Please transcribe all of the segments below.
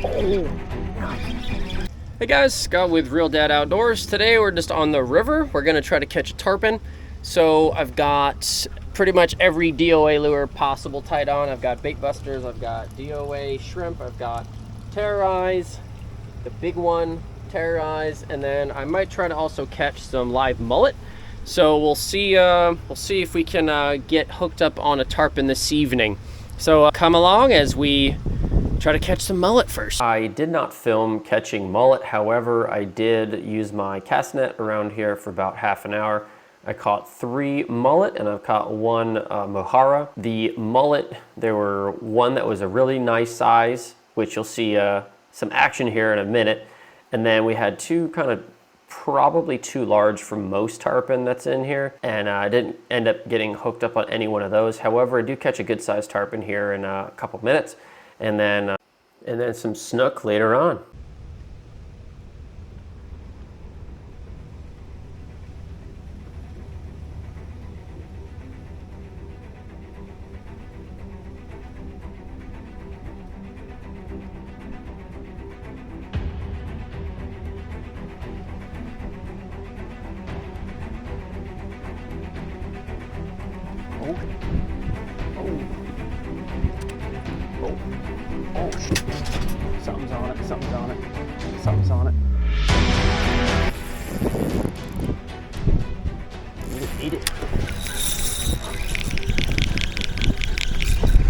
Oh. Hey guys, Scott with Real Dad Outdoors. Today we're just on the river. We're gonna try to catch a tarpon. So I've got pretty much every DOA lure possible tied on. I've got bait busters, I've got DOA shrimp, I've got terrorize, the big one, terrorize, and then I might try to also catch some live mullet. So we'll see if we can get hooked up on a tarpon this evening. So come along as we try to catch some mullet first. I did not film catching mullet, however, I did use my cast net around here for about half an hour. I caught 3 mullet and I've caught 1 mohara. The mullet, there were one that was a really nice size, which you'll see some action here in a minute. And then we had 2 kind of probably too large for most tarpon that's in here, and I didn't end up getting hooked up on any one of those. However, I do catch a good sized tarpon here in a couple minutes, and then some snook later on. Oh, shit. Something's on it, something's on it, something's on it. Eat it.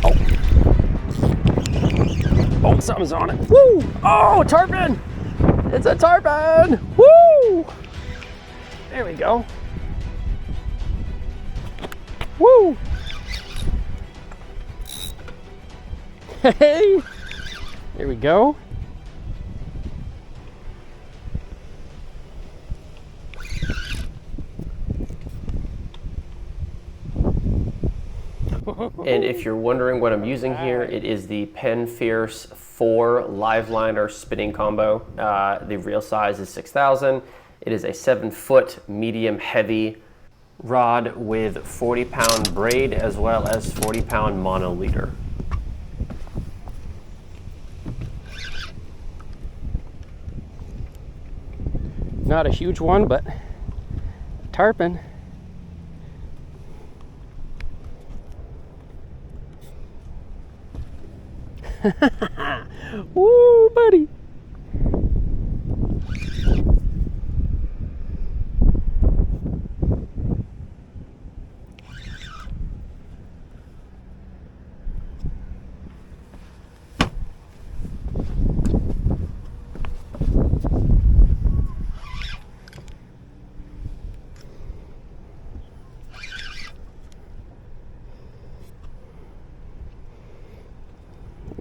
Oh. Oh, something's on it. Woo! Oh, tarpon! It's a tarpon! Woo! There we go. Woo! Hey! There we go. And if you're wondering what I'm using here, it is the Penn Fierce 4 live liner spinning combo. The real size is 6,000. It is a 7-foot medium heavy rod with 40-pound braid as well as 40-pound mono leader. Not a huge one, but tarpon. Woo, buddy.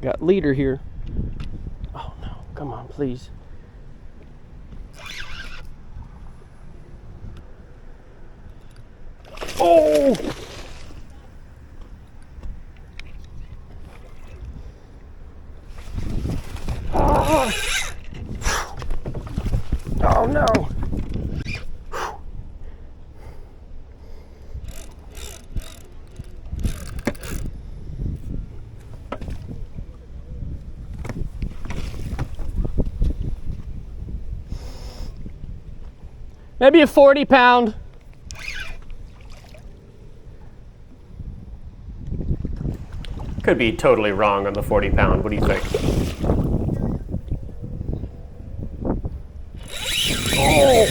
Got leader here. Oh no, come on, please. Oh! Oh, oh no. Maybe a 40-pound. Could be totally wrong on the 40-pound. What do you think? Oh!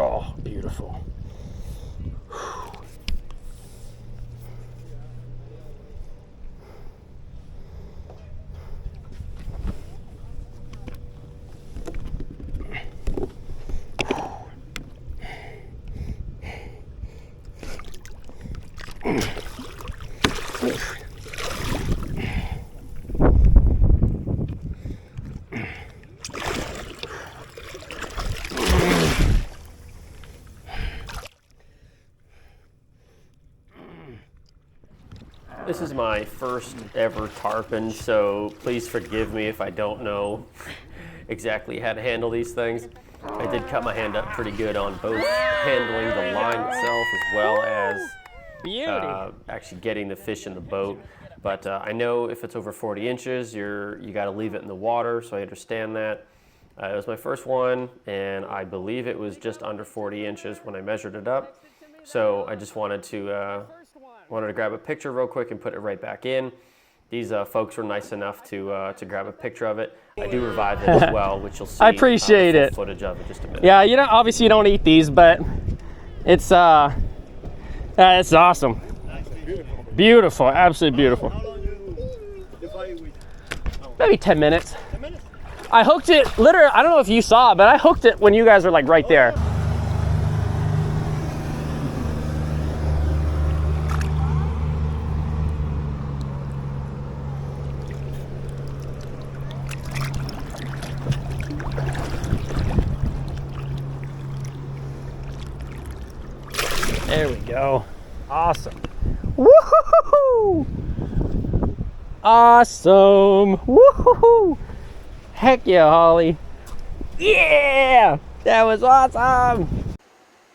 Oh, beautiful. This is my first ever tarpon, so please forgive me if I don't know exactly how to handle these things. I did cut my hand up pretty good on both handling the line itself as well as actually getting the fish in the boat. But I know if it's over 40 inches, you got to leave it in the water, so I understand that. It was my first one, and I believe it was just under 40 inches when I measured it up. So I just wanted to grab a picture real quick and put it right back in. These folks were nice enough to grab a picture of it. I do revive it as well, which you'll see. I appreciate it. Footage of it just a minute. Yeah, you know, obviously you don't eat these, but it's awesome. Beautiful, absolutely beautiful. Maybe 10 minutes. I hooked it, literally, I don't know if you saw it, but I hooked it when you guys were like right there. There we go. Awesome. Woohoo! Awesome. Woohoo! Heck yeah, Holly. Yeah! That was awesome.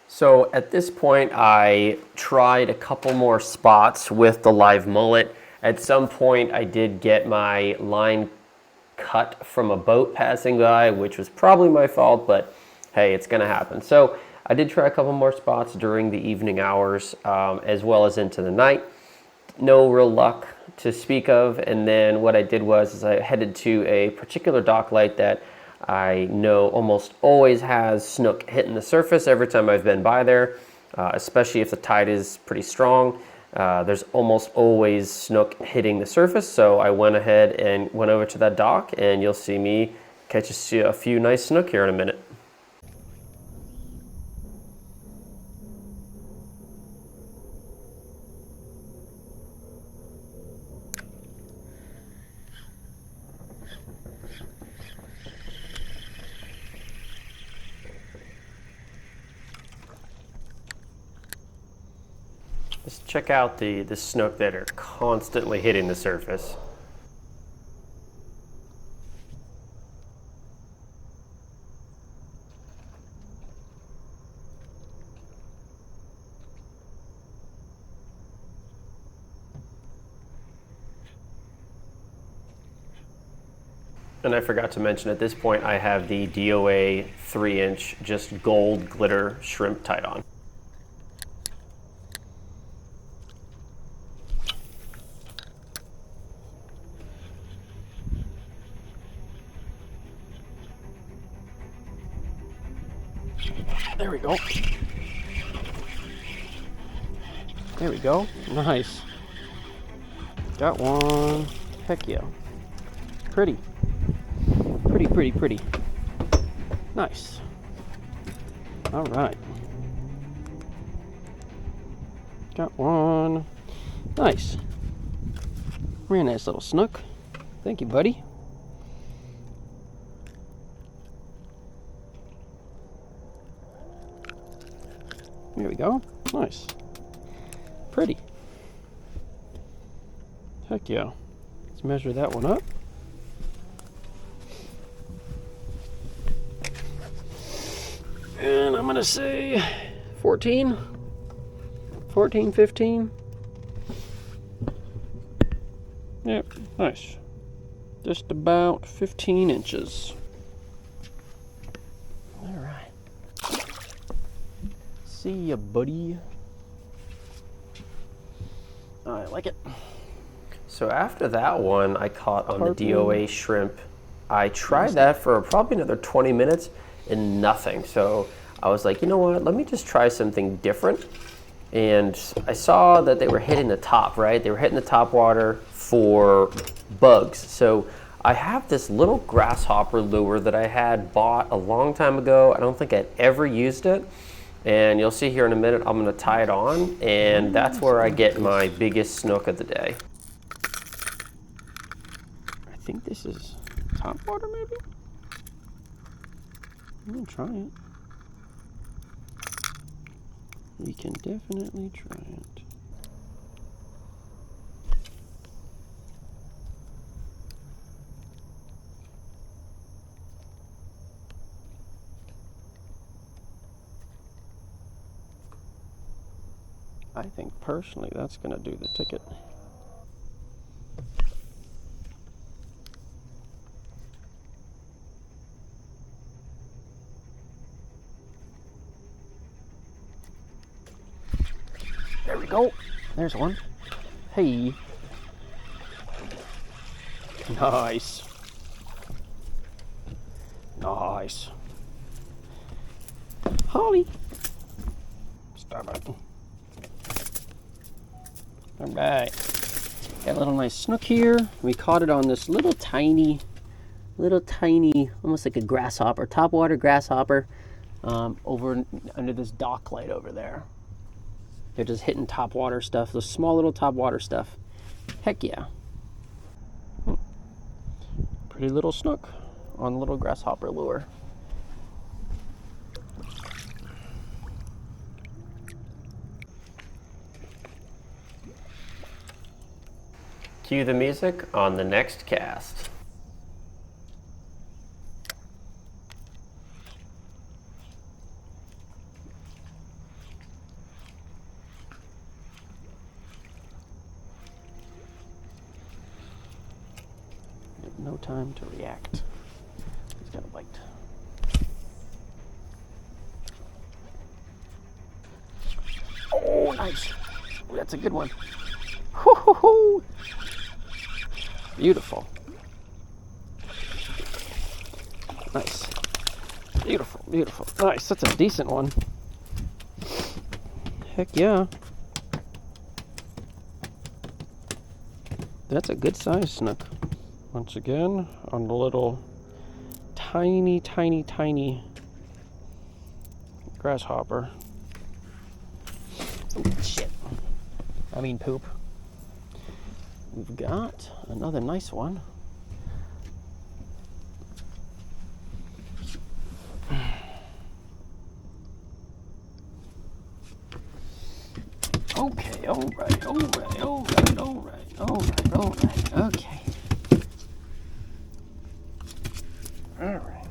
So at this point, I tried a couple more spots with the live mullet. At some point, I did get my line cut from a boat passing by, which was probably my fault, but hey, it's gonna happen. So I did try a couple more spots during the evening hours, as well as into the night. No real luck to speak of, and then what I did was I headed to a particular dock light that I know almost always has snook hitting the surface every time I've been by there, especially if the tide is pretty strong. There's almost always snook hitting the surface, so I went ahead and went over to that dock, and you'll see me catch a few nice snook here in a minute. Just check out the snook that are constantly hitting the surface. And I forgot to mention at this point I have the DOA 3-inch just gold glitter shrimp tied on. There we go. There we go. Nice. Got one. Heck yeah. Pretty. Pretty, pretty, pretty. Nice. All right. Got one. Nice. Very nice little snook. Thank you, buddy. There we go. Nice. Pretty. Heck yeah. Let's measure that one up. And I'm gonna say 14, 15. Yep, nice. Just about 15 inches. All right. See ya, buddy. I like it. So after that one, I caught on the DOA shrimp. I tried that for probably another 20 minutes and nothing. So I was like, you know what, let me just try something different. And I saw that they were hitting the top, right? They were hitting the top water for bugs. So I have this little grasshopper lure that I had bought a long time ago. I don't think I'd ever used it. And you'll see here in a minute, I'm gonna tie it on, and that's where I get my biggest snook of the day. I think this is topwater, maybe? I'm gonna try it. We can definitely try it. I think personally that's gonna do the ticket. There we go. There's one. Hey. Nice. Nice. Holly. Stop it. All right. Got a little nice snook here. We caught it on this little tiny, almost like a grasshopper, topwater grasshopper, over under this dock light over there. They're just hitting topwater stuff, those small little topwater stuff. Heck yeah. Pretty little snook on the little grasshopper lure. Cue the music on the next cast. No time to react. He's got a bite. Oh, nice. Oh, that's a good one. Hoo-hoo-hoo. Beautiful. Nice. Beautiful, beautiful. Nice, that's a decent one. Heck yeah. That's a good size snook. Once again, on the little tiny grasshopper. Oh, shit. I mean poop. We've got another nice one. Okay, all right. Okay. All right.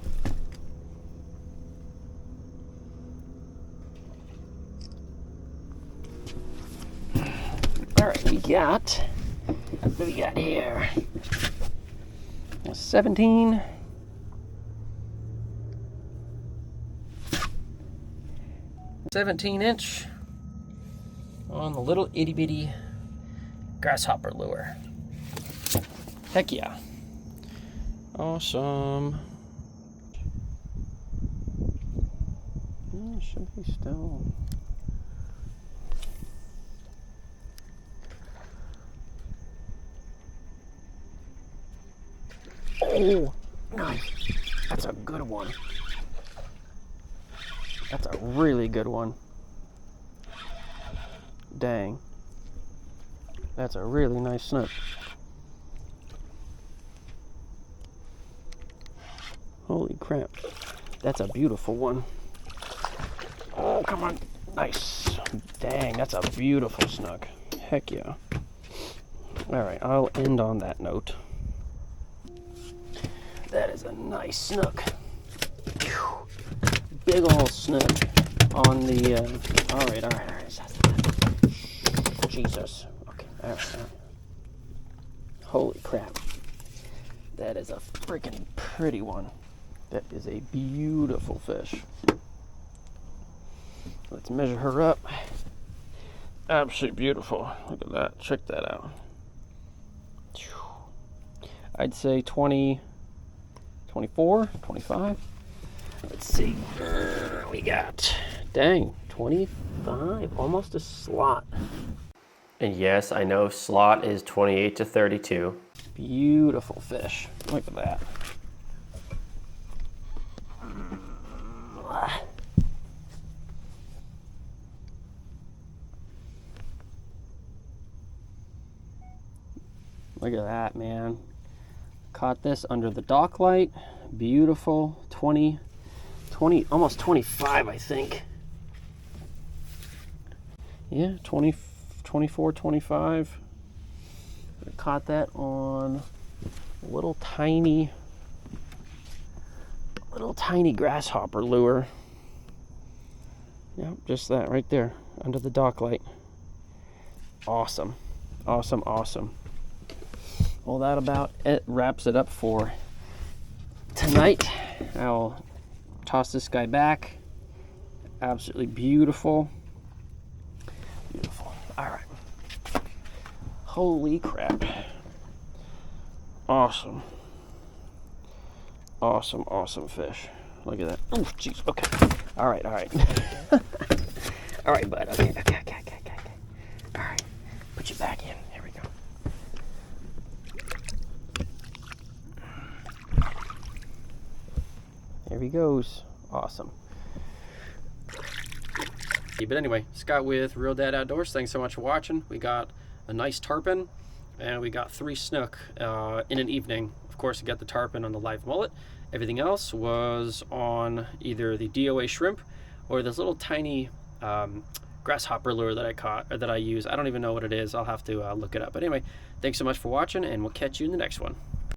All right, what do we got here? A 17. "17" on the little itty bitty grasshopper lure. Heck yeah. Awesome. Should be still. Oh, nice. That's a good one. That's a really good one. Dang. That's a really nice snook. Holy crap. That's a beautiful one. Oh, come on. Nice. Dang, that's a beautiful snook. Heck yeah. All right, I'll end on that note. That is a nice snook. Whew. Big ol' snook on the, all right. Jesus. Okay, all right. Holy crap. That is a freaking pretty one. That is a beautiful fish. Let's measure her up. Absolutely beautiful. Look at that. Check that out. I'd say 20, 24, 25. Let's see. We got, dang, 25. Almost a slot. And yes, I know slot is 28 to 32. Beautiful fish. Look at that. Look at that, man. Caught this under the dock light. Beautiful. 20, almost 25, I think. Yeah, 20, 24, 25. Caught that on a little tiny grasshopper lure. Yep, just that right there under the dock light. Awesome. Awesome, awesome. Well, that about it wraps it up for tonight. I'll toss this guy back. Absolutely beautiful. Beautiful. All right. Holy crap. Awesome. Awesome, awesome fish. Look at that. Oh, jeez. Okay. All right, all right. All right, bud. Okay. All right. Put you back in. Here we go. There he goes. Awesome. But anyway, Scott with Real Dad Outdoors. Thanks so much for watching. We got a nice tarpon, and we got 3 snook in an evening. Of course, we got the tarpon on the live mullet. Everything else was on either the DOA shrimp or this little tiny grasshopper lure that I caught, or that I use. I don't even know what it is. I'll have to look it up. But anyway, thanks so much for watching, and we'll catch you in the next one.